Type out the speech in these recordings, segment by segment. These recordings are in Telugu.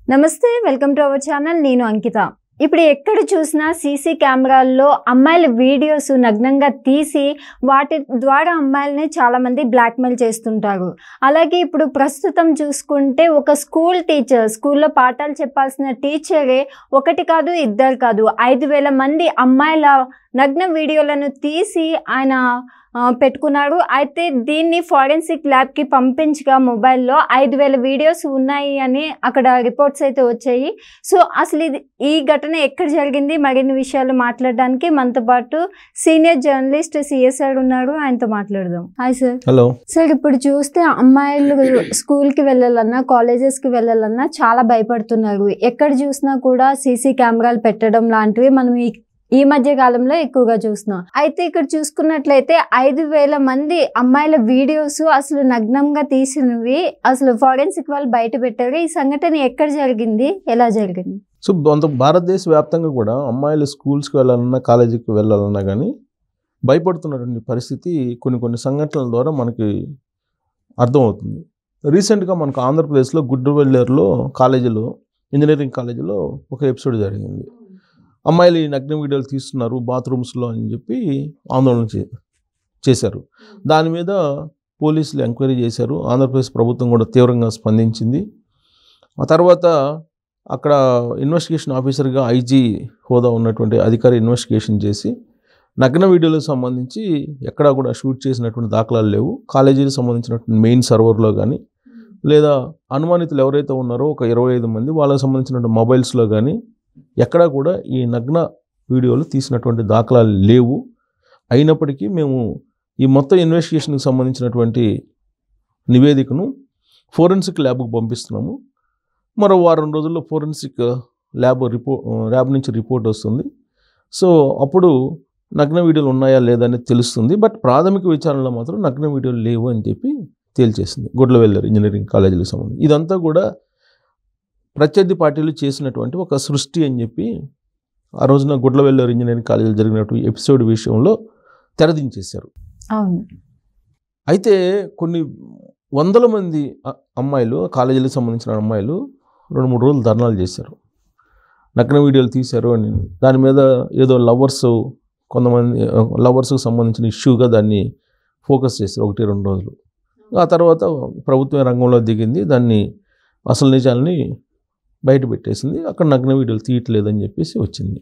నమస్తే, వెల్కమ్ టు అవర్ ఛానల్. నేను అంకిత. ఇప్పుడు ఎక్కడ చూసినా సీసీ కెమెరాల్లో అమ్మాయిల వీడియోస్ నగ్నంగా తీసి వాటి ద్వారా అమ్మాయిలని చాలామంది బ్లాక్మెయిల్ చేస్తుంటారు. అలాగే ఇప్పుడు ప్రస్తుతం చూసుకుంటే ఒక స్కూల్ టీచర్, స్కూల్లో పాఠాలు చెప్పాల్సిన టీచరే ఒకటి కాదు, ఇద్దరు కాదు, 5,000 మంది అమ్మాయిల నగ్న వీడియోలను తీసి ఆయన పెట్టుకున్నాడు. అయితే దీన్ని ఫారెన్సిక్ ల్యాబ్కి పంపించగా మొబైల్లో 5,000 వీడియోస్ ఉన్నాయి అని అక్కడ రిపోర్ట్స్ అయితే వచ్చాయి. సో అసలు ఈ ఘటన ఎక్కడ జరిగింది, మరిన్ని విషయాలు మాట్లాడడానికి మనతో పాటు సీనియర్ జర్నలిస్ట్ సిఎస్ఆర్ ఉన్నారు. ఆయనతో మాట్లాడదాం. Hi sir. Hello sir. ఇప్పుడు చూస్తే అమ్మాయిలు స్కూల్కి వెళ్ళాలన్నా, కాలేజెస్కి వెళ్ళాలన్నా చాలా భయపడుతున్నారు. ఎక్కడ చూసినా కూడా సీసీ కెమెరాలు పెట్టడం లాంటివి మనం ఈ మధ్య కాలంలో ఎక్కువగా చూస్తున్నాం. అయితే ఇక్కడ చూసుకున్నట్లయితే 5,000 మంది అమ్మాయిల వీడియోస్ అసలు నగ్నంగా తీసినవి అసలు ఫారెన్సిక్ వాళ్ళు బయట పెట్టారు. ఈ సంఘటన ఎక్కడ జరిగింది, ఎలా జరిగింది? సో భారతదేశ వ్యాప్తంగా కూడా అమ్మాయిలు స్కూల్స్కి వెళ్ళాలన్నా, కాలేజీకి వెళ్ళాలన్నా కానీ భయపడుతున్నటువంటి పరిస్థితి కొన్ని సంఘటనల ద్వారా మనకి అర్థమవుతుంది. రీసెంట్గా మనకు ఆంధ్రప్రదేశ్లో గుడ్డవెల్లేరులో కాలేజీలో, ఇంజనీరింగ్ కాలేజీలో ఒక ఎపిసోడ్ జరిగింది. అమ్మాయిలు ఈ నగ్న వీడియోలు తీస్తున్నారు బాత్రూమ్స్లో అని చెప్పి ఆందోళన చేశారు. దాని మీద పోలీసులు ఎంక్వైరీ చేశారు. ఆంధ్రప్రదేశ్ ప్రభుత్వం కూడా తీవ్రంగా స్పందించింది. ఆ తర్వాత అక్కడ ఇన్వెస్టిగేషన్ ఆఫీసర్గా ఐజీ హోదా ఉన్నటువంటి అధికారి ఇన్వెస్టిగేషన్ చేసి నగ్న వీడియోలకు సంబంధించి ఎక్కడా కూడా షూట్ చేసినటువంటి దాఖలాలు లేవు. కాలేజీకి సంబంధించినటువంటి మెయిన్ సర్వర్లో కానీ లేదా అనుమానితులు ఎవరైతే ఉన్నారో ఒక 25 మంది వాళ్ళకి సంబంధించినటువంటి మొబైల్స్లో కానీ ఎక్కడా కూడా ఈ నగ్న వీడియోలు తీసినటువంటి దాఖలాలు లేవు. అయినప్పటికీ మేము ఈ మొత్తం ఇన్వెస్టిగేషన్కి సంబంధించినటువంటి నివేదికను ఫోరెన్సిక్ ల్యాబ్కు పంపిస్తున్నాము. మరో వారం రోజుల్లో ఫోరెన్సిక్ ల్యాబ్ నుంచి రిపోర్ట్ వస్తుంది. సో అప్పుడు నగ్న వీడియోలు ఉన్నాయా లేదా అనేది తెలుస్తుంది. బట్ ప్రాథమిక విచారణలో మాత్రం నగ్న వీడియోలు లేవు అని చెప్పి తేల్చేసింది గుడ్లవెల్లేరు ఇంజనీరింగ్ కాలేజీలకు సంబంధించి. ఇదంతా కూడా ప్రత్యర్థి పార్టీలు చేసినటువంటి ఒక సృష్టి అని చెప్పి ఆ రోజున గుడ్లవెల్లేరు ఇంజనీరింగ్ కాలేజీలో జరిగినటువంటి ఎపిసోడ్ విషయంలో తెరదించేశారు. అయితే కొన్ని వందల మంది అమ్మాయిలు, కాలేజీలకు సంబంధించిన అమ్మాయిలు 2-3 రోజులు ధర్నాలు చేశారు. నగ్న వీడియోలు తీశారు అని దాని మీద ఏదో కొంతమంది లవర్స్కి సంబంధించిన ఇష్యూగా దాన్ని ఫోకస్ చేశారు 1-2 రోజులు. ఆ తర్వాత ప్రభుత్వం రంగంలో దిగింది, దాన్ని అసలు నిజాలని బయట పెట్టేసింది. అక్కడ నగ్న వీడియోలు తీయట్లేదని చెప్పేసి వచ్చింది.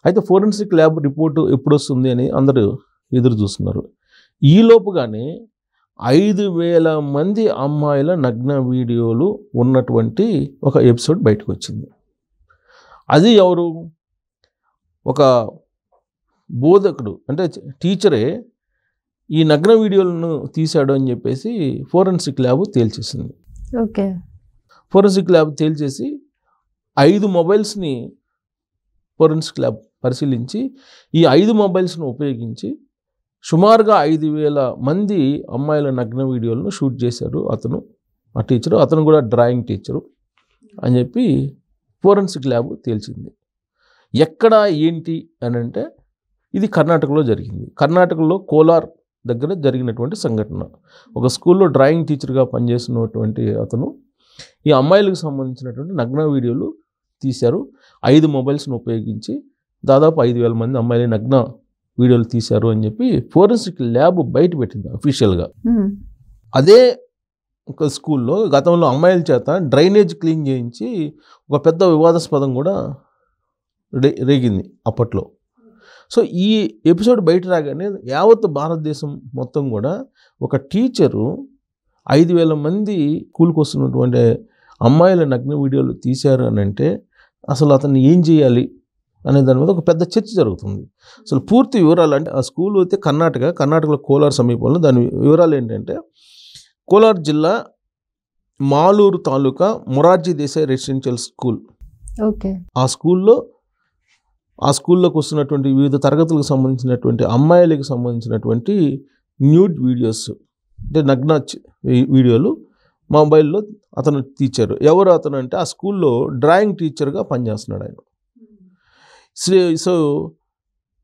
అయితే ఫోరెన్సిక్ ల్యాబ్ రిపోర్టు ఎప్పుడు వస్తుంది అని అందరూ ఎదురు చూస్తున్నారు. ఈలోపుగానే 5,000 మంది అమ్మాయిల నగ్న వీడియోలు ఉన్నటువంటి ఒక ఎపిసోడ్ బయటకు వచ్చింది. అది ఎవరు? ఒక బోధకుడు, అంటే టీచరే ఈ నగ్న వీడియోలను తీశాడు అని చెప్పేసి ఫోరెన్సిక్ ల్యాబ్ తేల్చేసింది. ఓకే. ఫోరెన్సిక్ ల్యాబ్ తేల్చేసి 5 మొబైల్స్ని ఫోరెన్సిక్ ల్యాబ్ పరిశీలించి ఈ 5 మొబైల్స్ను ఉపయోగించి సుమారుగా 5,000 మంది అమ్మాయిల నగ్న వీడియోలను షూట్ చేశారు ఆ టీచరు. అతను కూడా డ్రాయింగ్ టీచరు అని చెప్పి ఫోరెన్సిక్ ల్యాబ్ తేల్చింది. ఎక్కడ ఏంటి అని అంటే ఇది కర్ణాటకలో జరిగింది. కర్ణాటకలో కోలార్ దగ్గర జరిగినటువంటి సంఘటన. ఒక స్కూల్లో డ్రాయింగ్ టీచర్గా పనిచేస్తున్నటువంటి అతను ఈ అమ్మాయిలకు సంబంధించినటువంటి నగ్న వీడియోలు తీశారు. 5 మొబైల్స్ను ఉపయోగించి దాదాపు 5,000 మంది అమ్మాయిల నగ్న వీడియోలు తీశారు అని చెప్పి ఫోరెన్సిక్ ల్యాబ్ బయట పెట్టింది అఫీషియల్గా. అదే ఒక స్కూల్లో గతంలో అమ్మాయిల చేత డ్రైనేజ్ క్లీన్ చేయించి ఒక పెద్ద వివాదాస్పదం కూడా రేగింది అప్పట్లో. సో ఈ ఎపిసోడ్ బయట రాగానే యావత్ భారతదేశం మొత్తం కూడా ఒక టీచరు 5,000 మంది స్కూల్కి వస్తున్నటువంటి అమ్మాయిల నగ్న వీడియోలు తీశారు అని అంటే అసలు అతన్ని ఏం చేయాలి అనే దాని మీద ఒక పెద్ద చర్చ జరుగుతుంది. అసలు పూర్తి వివరాలు అంటే ఆ స్కూల్ అయితే కర్ణాటకలో కోలార్ సమీపంలో. దాని వివరాలు ఏంటంటే కోలార్ జిల్లా మాలూరు తాలూకా Morarji Desai residential school. Okay. ఆ స్కూల్లోకి వస్తున్నటువంటి వివిధ తరగతులకు సంబంధించినటువంటి అమ్మాయిలకు సంబంధించినటువంటి న్యూడ్ వీడియోస్, అంటే నగ్న వీడియోలు మొబైల్లో అతను తీర్చారు. ఎవరు అతను అంటే ఆ స్కూల్లో డ్రాయింగ్ టీచర్గా పనిచేస్తున్నాడు ఆయన. సో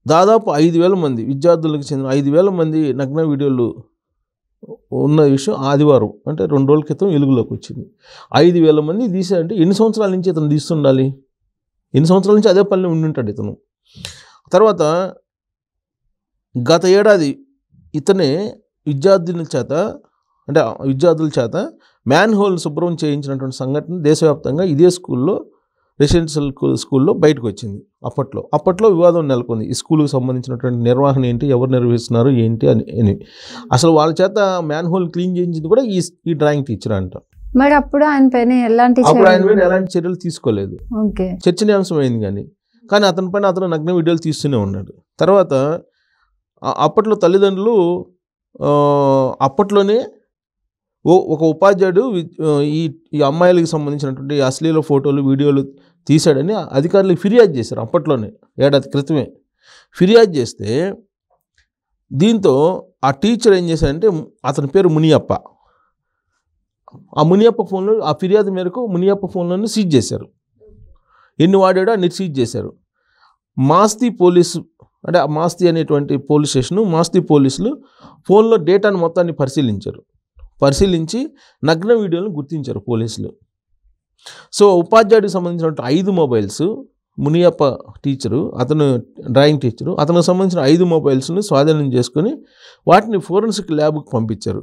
దాదాపు 5,000 మంది విద్యార్థులకు చెందిన 5,000 మంది నగ్న వీడియోలు ఉన్న విషయం ఆదివారం అంటే 2 రోజుల క్రితం వెలుగులోకి వచ్చింది. 5,000 మంది తీశారంటే ఎన్ని సంవత్సరాల నుంచి ఇతను తీస్తుండాలి? ఎన్ని సంవత్సరాల నుంచి అదే పనిలో ఉండి ఉంటాడు ఇతను. తర్వాత గత ఏడాది ఇతనే విద్యార్థుల చేత మ్యాన్ హోల్ శుభ్రం చేయించినటువంటి సంఘటన దేశవ్యాప్తంగా ఇదే స్కూల్లో, రెసిడెన్షియల్ స్కూల్లో బయటకు వచ్చింది. అప్పట్లో వివాదం నెలకొంది. ఈ స్కూల్కి సంబంధించినటువంటి నిర్వహణ ఏంటి, ఎవరు నిర్వహిస్తున్నారు ఏంటి అని. అసలు వాళ్ళ చేత మ్యాన్ హోల్ క్లీన్ చేయించింది కూడా ఈ డ్రాయింగ్ టీచర్ అంట. మరి అప్పుడు ఆయన పైన ఎలాంటి చర్యలు తీసుకోలేదు, చర్చనీయాంశం అయింది. కానీ అతని పైన అతను నగ్న వీడియోలు తీస్తూనే ఉన్నాడు. తర్వాత అప్పట్లో తల్లిదండ్రులు అప్పట్లోనే ఒక ఉపాధ్యాయుడు ఈ అమ్మాయిలకు సంబంధించినటువంటి అశ్లీల ఫోటోలు, వీడియోలు తీశాడని అధికారులకు ఫిర్యాదు చేశారు. అప్పట్లోనే ఏడాది క్రితమే ఫిర్యాదు చేస్తే దీంతో ఆ టీచర్ ఏం చేశారంటే, అతని పేరు మునియప్ప, ఆ మునియప్ప ఫోన్లో ఆ ఫిర్యాదు మేరకు మునియప్ప ఫోన్లను సీజ్ చేశారు. ఎన్ని వాడాడో అన్ని సీజ్ చేశారు. మాస్తి పోలీసు అంటే మాస్తి అనేటువంటి పోలీస్ స్టేషను, మాస్తి పోలీసులు ఫోన్లో డేటాను మొత్తాన్ని పరిశీలించి నగ్న వీడియోలను గుర్తించారు పోలీసులు. సో ఉపాధ్యాయుడికి సంబంధించినటువంటి 5 మొబైల్స్, మునియప్ప టీచరు, అతను డ్రాయింగ్ టీచరు, అతనికి సంబంధించిన 5 మొబైల్స్ని స్వాధీనం చేసుకొని వాటిని ఫోరెన్సిక్ ల్యాబ్కి పంపించారు.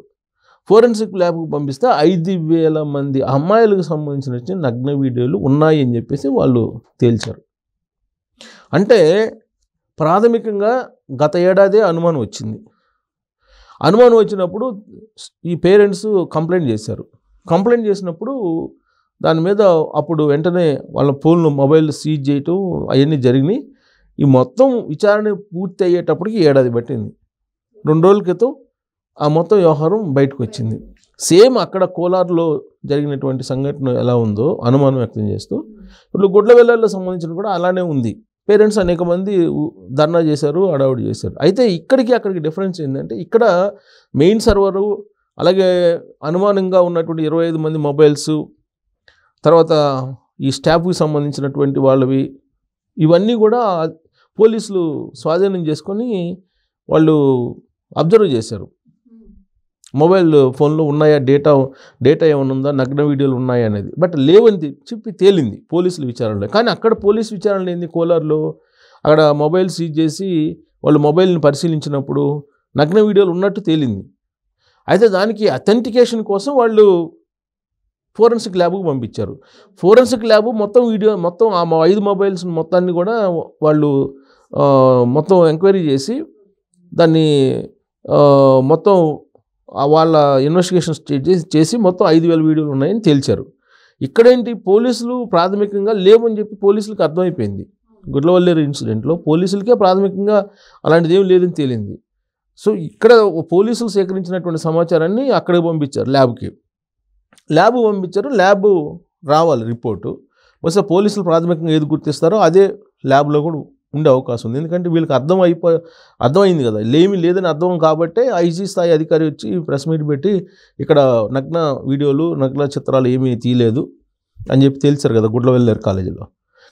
ఫోరెన్సిక్ ల్యాబ్కి పంపిస్తే 5,000 మంది అమ్మాయిలకు సంబంధించిన నగ్న వీడియోలు ఉన్నాయి అని చెప్పేసి వాళ్ళు తేల్చారు. అంటే ప్రాథమికంగా గత ఏడాదే అనుమానం వచ్చింది. అనుమానం వచ్చినప్పుడు ఈ పేరెంట్స్ కంప్లైంట్ చేశారు. కంప్లైంట్ చేసినప్పుడు దాని మీద అప్పుడు వెంటనే వాళ్ళ ఫోన్లు, మొబైల్ సీజ్ చేయటం అవన్నీ జరిగినాయి. ఈ మొత్తం విచారణ పూర్తి అయ్యేటప్పటికి ఏడాది పట్టింది. 2 రోజుల క్రితం ఆ మొత్తం వ్యవహారం బయటకు వచ్చింది. సేమ్ అక్కడ కోలార్లో జరిగినటువంటి సంఘటన ఎలా ఉందో అనుమానం వ్యక్తం చేస్తూ ఇప్పుడు గుడ్లవెల్లార్లో సంబంధించిన కూడా అలానే ఉంది. పేరెంట్స్ అనేక మంది ధర్నా చేశారు, అడావుడి చేశారు. అయితే అక్కడికి డిఫరెన్స్ ఏంటంటే, ఇక్కడ మెయిన్ సర్వరు, అలాగే అనుమానంగా ఉన్నటువంటి 25 మంది మొబైల్స్, తర్వాత ఈ స్టాఫ్కి సంబంధించినటువంటి వాళ్ళవి, ఇవన్నీ కూడా పోలీసులు స్వాధీనం చేసుకొని వాళ్ళు అబ్జర్వ్ చేశారు. మొబైల్ ఫోన్లో ఉన్నాయా, డేటా ఏమైనా ఉందా, నగ్న వీడియోలు ఉన్నాయా అనేది. బట్ లేవని చెప్పి తేలింది పోలీసుల విచారణలో. కానీ అక్కడ పోలీసు విచారణ ఏంది, కోలార్లో అక్కడ మొబైల్ సీజ్ చేసి వాళ్ళు మొబైల్ని పరిశీలించినప్పుడు నగ్న వీడియోలు ఉన్నట్టు తేలింది. అయితే దానికి అథెంటికేషన్ కోసం వాళ్ళు ఫోరెన్సిక్ ల్యాబ్కి పంపించారు. ఫోరెన్సిక్ ల్యాబ్ మొత్తం ఆ 5 మొబైల్స్ మొత్తాన్ని కూడా వాళ్ళు మొత్తం ఎంక్వైరీ చేసి దాన్ని మొత్తం వాళ్ళ ఇన్వెస్టిగేషన్ చేసి మొత్తం 5,000 వీడియోలు ఉన్నాయని తేల్చారు. ఇక్కడేంటి, పోలీసులు ప్రాథమికంగా లేవని చెప్పి పోలీసులకు అర్థమైపోయింది. గుడ్లవల్లేరు ఇన్సిడెంట్లో పోలీసులకే ప్రాథమికంగా అలాంటిది ఏం లేదని తేలింది. సో ఇక్కడ పోలీసులు సేకరించినటువంటి సమాచారాన్ని అక్కడికి పంపించారు, ల్యాబ్ పంపించారు. ల్యాబ్ రావాలి రిపోర్టు బహుశా పోలీసులు ప్రాథమికంగా ఏది గుర్తిస్తారో అదే ల్యాబ్లో కూడా ఉండే అవకాశం ఉంది. ఎందుకంటే వీళ్ళకి అర్థమైంది కదా, ఏమీ లేదని అర్థం కాబట్టే ఐజీ స్థాయి అధికారి వచ్చి ప్రెస్ మీట్ పెట్టి ఇక్కడ నగ్న వీడియోలు, నగ్న చిత్రాలు ఏమీ తీయలేదు అని చెప్పి తేల్చారు కదా గుడ్లవెల్లేరు కాలేజీలో.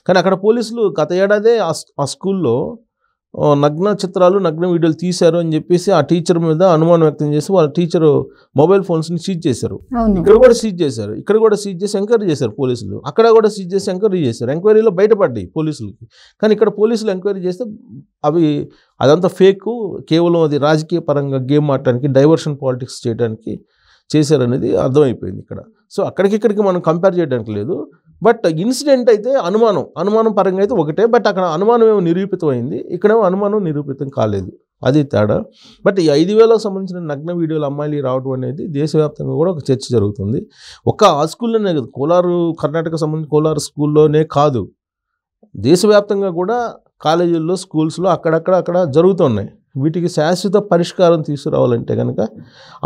కానీ అక్కడ పోలీసులు గత ఏడాదే ఆ స్కూల్లో నగ్న చిత్రాలు, నగ్న వీడియోలు తీశారు అని చెప్పేసి ఆ టీచర్ మీద అనుమానం వ్యక్తం చేసి వాళ్ళ టీచర్ మొబైల్ ఫోన్స్ని సీజ్ చేశారు. ఇక్కడ కూడా సీజ్ చేసి ఎంక్వైరీ చేశారు పోలీసులు. అక్కడ కూడా సీజ్ చేసి ఎంక్వైరీ చేశారు. ఎంక్వైరీలో బయటపడ్డాయి పోలీసులకి. కానీ ఇక్కడ పోలీసులు ఎంక్వైరీ చేస్తే అదంతా ఫేక్, కేవలం అది రాజకీయ పరంగా గేమ్ ఆడటానికి, డైవర్షన్ పాలిటిక్స్ చేయడానికి చేశారనేది అర్థమైపోయింది ఇక్కడ. సో అక్కడికిక్కడికి మనం కంపేర్ చేయడానికి లేదు. బట్ ఇన్సిడెంట్ అయితే అనుమానం పరంగా అయితే ఒకటే. బట్ అక్కడ అనుమానం ఏమో నిరూపితమైంది, ఇక్కడేమో అనుమానం నిరూపితం కాలేదు. అది తేడా. బట్ ఈ 5,000కు సంబంధించిన నగ్న వీడియోలు అమ్మాయిలు రావడం అనేది దేశవ్యాప్తంగా కూడా ఒక చర్చ జరుగుతుంది. ఆ స్కూల్లోనే కాదు, కోలారు కర్ణాటక సంబంధించిన కోలారు స్కూల్లోనే కాదు, దేశవ్యాప్తంగా కూడా కాలేజీల్లో, స్కూల్స్లో అక్కడ జరుగుతున్నాయి. వీటికి శాశ్వత పరిష్కారం తీసుకురావాలంటే కనుక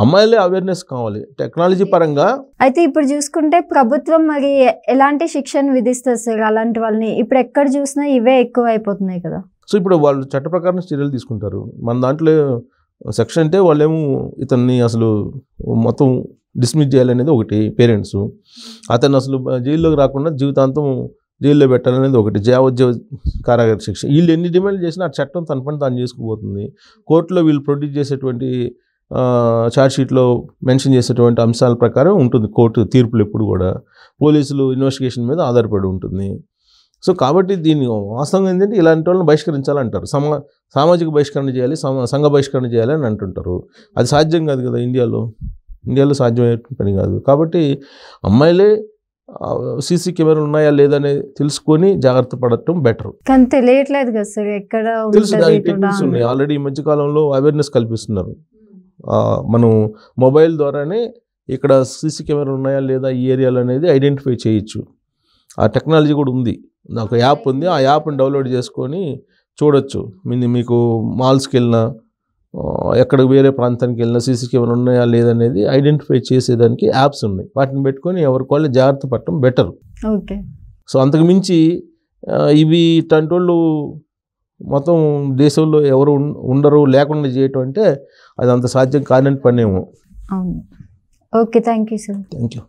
అమ్మాయిలే అవేర్నెస్ కావాలి టెక్నాలజీ పరంగా. అయితే ఇప్పుడు చూసుకుంటే ప్రభుత్వం మరి ఎలాంటి శిక్షణ విధిస్తారు సార్ అలాంటి వాళ్ళని? ఇప్పుడు ఎక్కడ చూసినా ఇవే ఎక్కువ అయిపోతున్నాయి కదా. సో ఇప్పుడు వాళ్ళు చట్ట ప్రకారం చర్యలు తీసుకుంటారు. మన దాంట్లో సెక్షన్ అంటే వాళ్ళేమో ఇతన్ని అసలు మొత్తం డిస్మిస్ చేయాలనేది ఒకటి, పేరెంట్స్ అతను అసలు జైల్లోకి రాకుండా జీవితాంతం జైల్లో పెట్టాలనేది ఒకటి, యావజ్జీవ కారాగార శిక్ష. వీళ్ళు ఎన్ని డిమాండ్ చేసినా ఆ చట్టం తన పని తాను చేసుకుపోతుంది. కోర్టులో వీళ్ళు ప్రొడ్యూస్ చేసేటువంటి ఛార్జ్షీట్లో మెన్షన్ చేసేటువంటి అంశాల ప్రకారం ఉంటుంది కోర్టు తీర్పులు ఎప్పుడు కూడా పోలీసులు ఇన్వెస్టిగేషన్ మీద ఆధారపడి ఉంటుంది. సో కాబట్టి దీన్ని వాస్తవంగా ఏంటంటే ఇలాంటి వాళ్ళని బహిష్కరించాలంటారు. సామాజిక బహిష్కరణ చేయాలి, సంఘ బహిష్కరణ చేయాలి అని అంటుంటారు. అది సాధ్యం కాదు కదా ఇండియాలో సాధ్యమయ్యే పని కాదు. కాబట్టి అమ్మాయిలే సీసీ కెమెరాలు ఉన్నాయా లేదనే తెలుసుకొని జాగ్రత్త పడటం బెటర్. కానీ తెలియట్లేదు కదా సార్, ఎక్కడ తెలుసు టెక్నిక్స్ ఉన్నాయి ఆల్రెడీ. ఈ మధ్యకాలంలో అవేర్నెస్ కల్పిస్తున్నారు. మనం మొబైల్ ద్వారానే ఇక్కడ సీసీ కెమెరాలు ఉన్నాయా లేదా ఈ ఏరియాలో అనేది ఐడెంటిఫై చేయొచ్చు. ఆ టెక్నాలజీ కూడా ఉంది. ఒక యాప్ ఉంది, ఆ యాప్ని డౌన్లోడ్ చేసుకొని చూడొచ్చు. మీకు మాల్స్కి వెళ్ళినా ఎక్కడ వేరే ప్రాంతానికి వెళ్ళినా సీసీ కెమెరా ఉన్నాయా లేదనేది ఐడెంటిఫై చేసేదానికి యాప్స్ ఉన్నాయి. వాటిని పెట్టుకొని ఎవరికి వాళ్ళు జాగ్రత్త పడటం బెటర్. ఓకే. సో అంతకు మించి ఇవి ఇట్లాంటి మొత్తం దేశంలో ఎవరు ఉండరు లేకుండా చేయటం అంటే అది అంత సాధ్యం కాని పనేమో. అవును. Okay, thank you sir. Thank you.